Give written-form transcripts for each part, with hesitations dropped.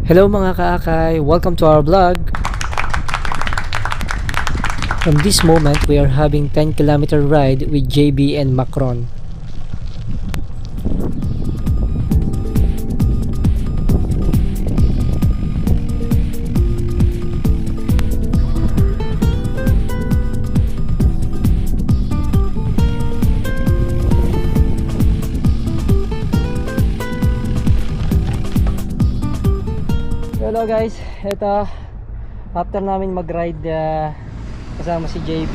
Hello mga kaakay! Welcome to our vlog! From this moment, we are having 10-kilometer ride with JB and Macron. Hello guys, ito after namin mag-ride kasama si JB,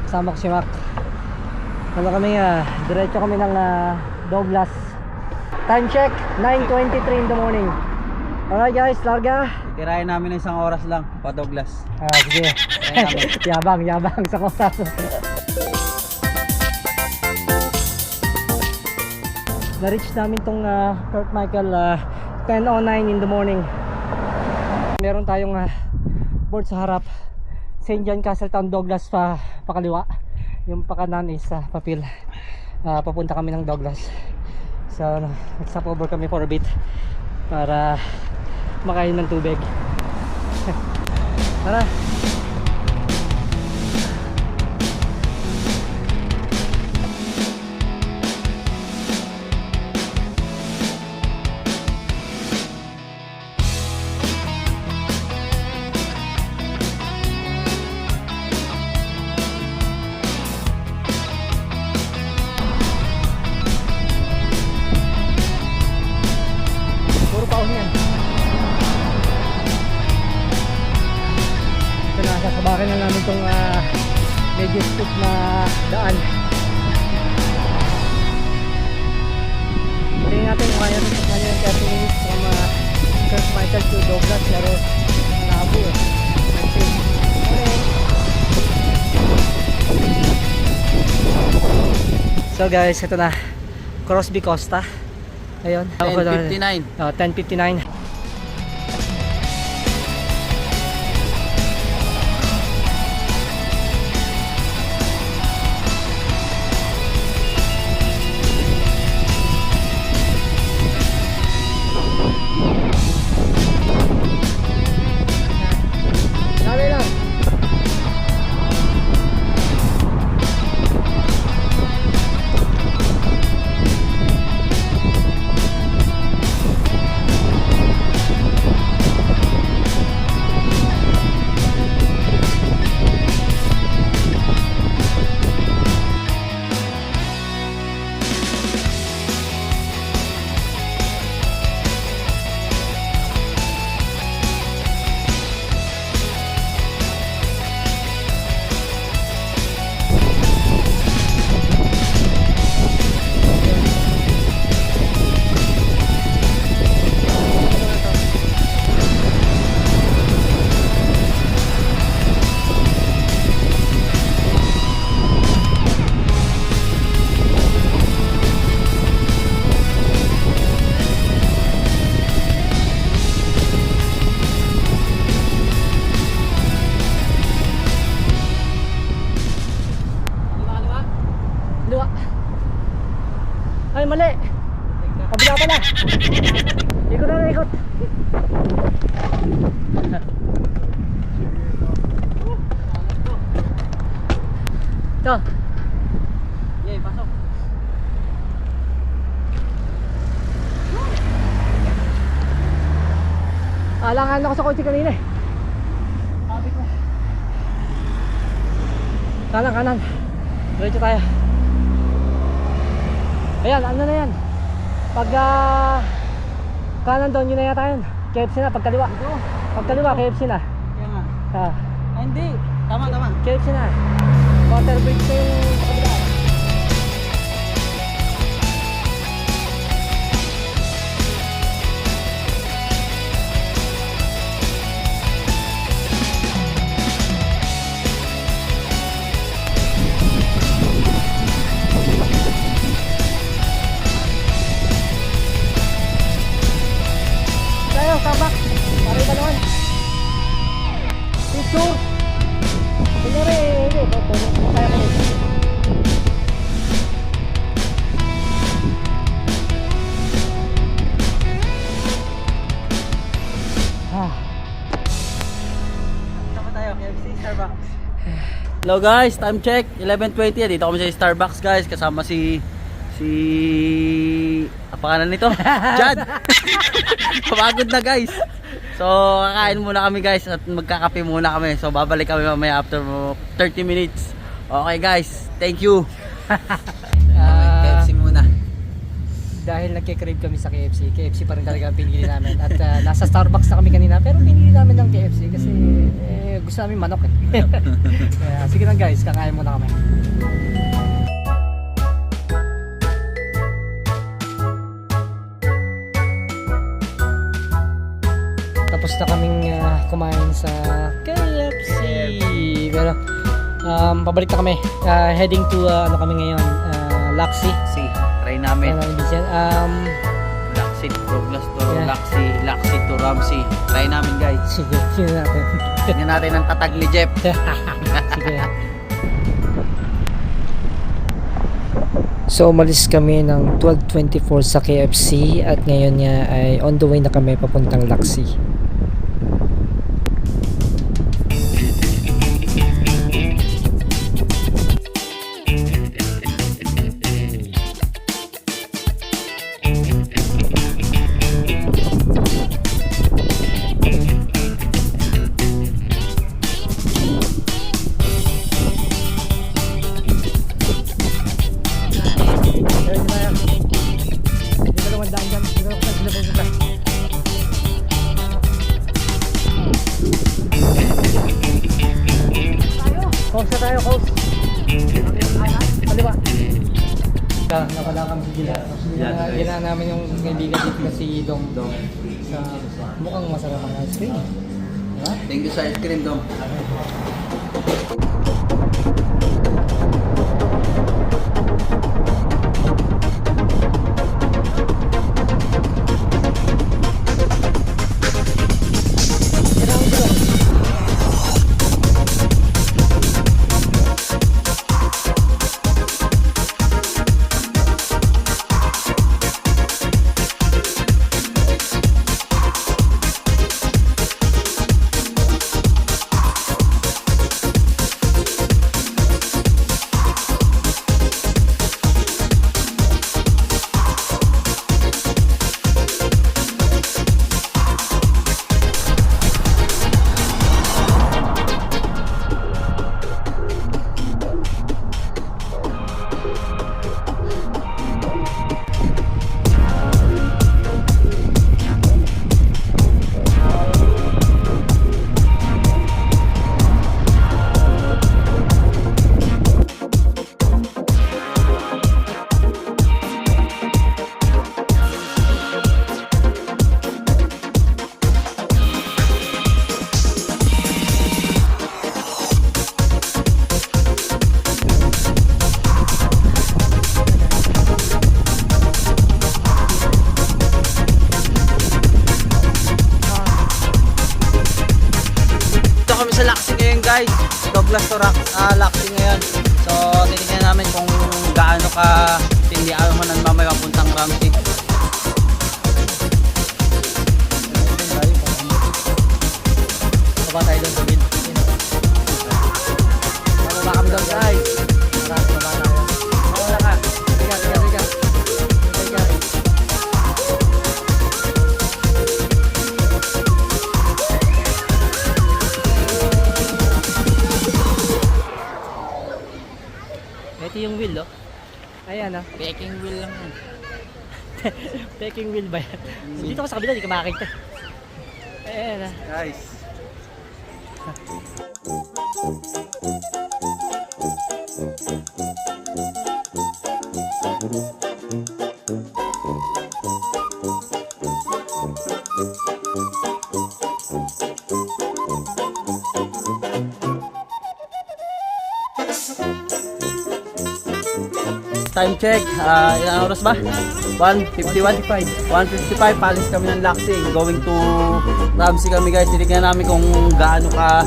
kasama ko si Mac. Diretso kami ng Douglas. Time check 9:23 in the morning. Alright guys, larga. Tirahin namin ng isang oras lang pa Douglas. Sige. yabang sa oras. Na-reach namin tong Fort Michael 10:09 in the morning. Meron tayong board sa harap, St. John Castletown Douglas pa kaliwa. Yung pa kanan is papil. Papunta kami ng Douglas. So nag-stop over kami for a bit para makain ng tubig. Tara. Sasabakin na namin itong medyo steep na daan. Tingnan natin kung kaya rin yung 30 minutes from Fort Michael to Douglas, pero nabo So guys, ito na Crosby Costa. Ayun, 10:59. 10:59. Ay, mali. Kabila pala. Ikot na, ikot. Ito. Yay, pasok. Alangan ako sa kotse kanina eh. Sabi ko. Kanan. Diretso tayo. Ayan, ano na yan? Pag kanan doon, yun na yata yun. KFC na, pagkaliwa. Pagkaliwa, KFC na. Kaya nga. Ah, Ay, hindi. Tama. KFC na. Water bridge na yung kabila. Tabak, pare ba naman? Picture! Kunyari, hindi, kaya ko Hello guys, time check 11:20. Dito kami sa Starbucks guys, kasama si apa kanan nito? Jad. Pagod na guys. So kakain muna kami guys at magkakape muna kami. So babalik kami mamaya after 30 minutes. Okay guys, thank you. KFC muna. Dahil nagkikrave kami sa KFC, KFC pa rin talaga ang pinili namin. At nasa Starbucks na kami kanina, pero pinili namin ng KFC kasi gusto namin manok eh. Kaya sige lang guys, kakain muna kami. Tapos na kaming kumain sa KFC. Pero pabalik na kami. Heading to ano kami ngayon, Laxi. Si, try namin. Laxi. Laxi to Douglas to Yeah. Laxi to Ramsey. Try namin guys. Sige, sige natin. Tingnan natin ang tatag ni Jeff. Sige. So umalis kami ng 12:24 sa KFC at ngayon nga ay on the way na kami papuntang Laxi. Coast na tayo, coast. Kaliwa. Nawala kami gila. Gina namin yung kaibigan dito na si Dong. Sa mukhang masarap ang ice cream. Diba? Thank you sa ice cream Dom. Guys, Douglas to Laxi ngayon. So, titignan namin kung gaano ka tindi mo nang mamaya papuntang Ramsey. Baba tayo doon sa mid. Baba kami doon guys. Baba tayo. Wala ka. Tiga. Ito yung wheel, oh. Ayan, oh. Peking wheel lang yan. Peking wheel ba yan? Dito ka sa kabila, di ka makakita. Ayan, oh. Guys. Time check, ilang oras ba? 1:51. 1:55, palis kami ng Laxi. Going to Ramsey kami guys. Titignan namin kung gaano ka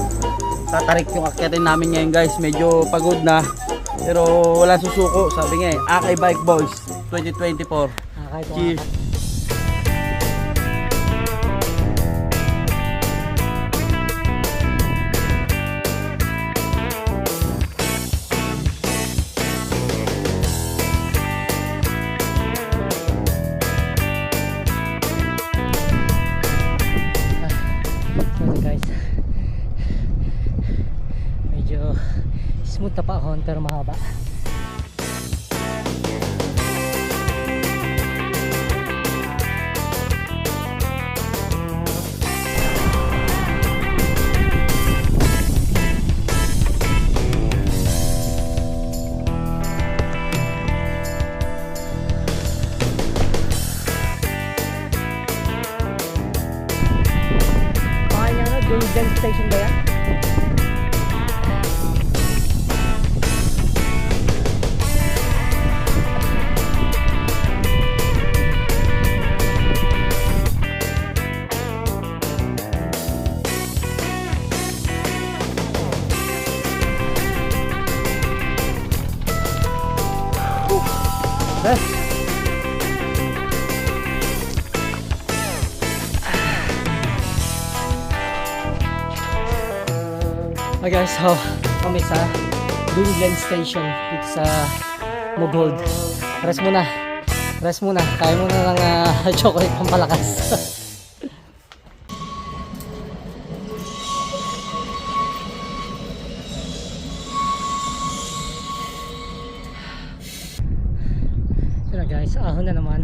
tatarik yung akyatin namin ngayon guys. Medyo pagod na. Pero wala susuko. Sabi nga Akay Bike Boys 2024. Cheers! naman pero mahaba. Dunedin Station ba yan? Best. Okay guys, so kami sa Dunedin Station dito sa Mughold. Rest muna. Rest muna. Kaya muna ng chocolate pampalakas. Yun na guys, ahon na naman.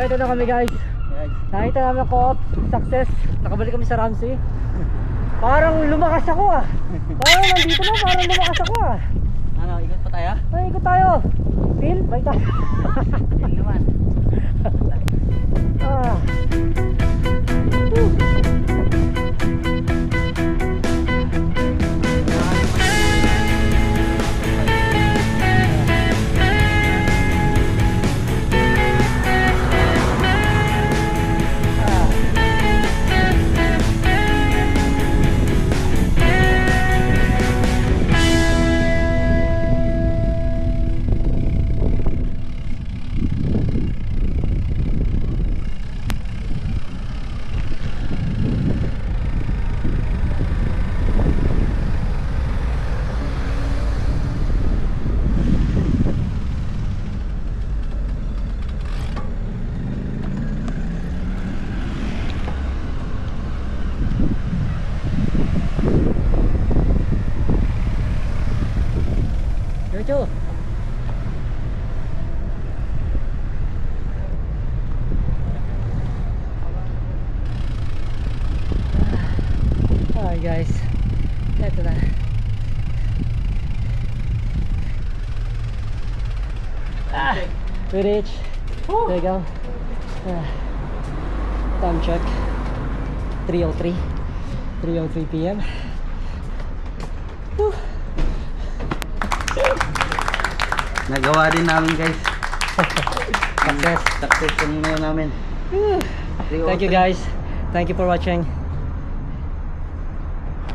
Ito na kami guys. Nakita namin ako success. Nakabalik kami sa Ramsey. Parang lumakas ako ah. Parang nandito na, parang lumakas ako ah. Ano, ikot pa tayo? Ay, ikot tayo. Phil, balik tayo. Phil naman. Ah. Diretso. Alright guys, eto na. We reach. There you go. Time check. 3:03. 3:03 p.m. Whew. Nagawa din namin guys. Success. Success yung ngayon namin. Thank you guys. Thank you for watching.